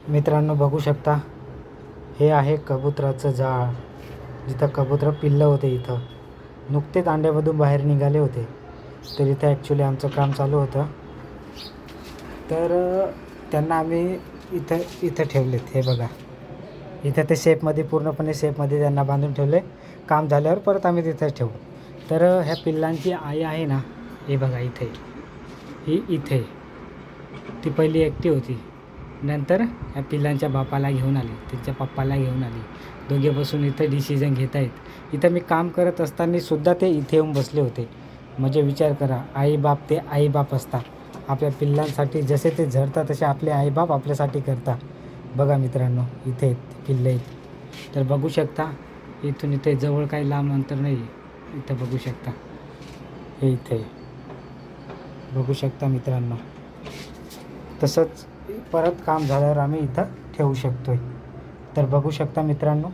मित्रांनो बघू शकता, हे आहे कबुतराचं जाळ, जिथं कबूतर पिल्लं होते. इथं नुकतेच अंड्यामधून बाहेर निघाले होते. तर इथं ॲक्च्युली आमचं काम चालू होतं. तर त्यांना आम्ही इथं ठेवलेत. हे बघा, इथं ते शेपमध्ये, पूर्णपणे शेपमध्ये त्यांना बांधून ठेवले. काम झाल्यावर परत आम्ही तिथं ठेवू. तर ह्या पिल्लांची आई आहे ना, हे बघा इथे, ही इथे, ती पहिली एकटी होती. नंतर ह्या पिल्लांच्या बापाला घेऊन आली, त्यांच्या पप्पाला घेऊन आली. दोघे बसून इथं डिसिजन घेत आहेत. इथं मी काम करत असताना सुद्धा ते इथे येऊन बसले होते. म्हणजे विचार करा, आईबाप ते आईबाप असतात. आपल्या पिल्लांसाठी जसे ते झरतात तसे आपले आईबाप आपल्यासाठी करतात. बघा मित्रांनो, इथे पिल्ले आहेत. तर बघू शकता, इथून इथे जवळ काही लांब अंतर नाही. इथं बघू शकता, हे इथे बघू शकता मित्रांनो. तसंच परत काम झाल्यावर आम्ही इथं ठेवू शकतो आहे. तर बघू शकता मित्रांनो.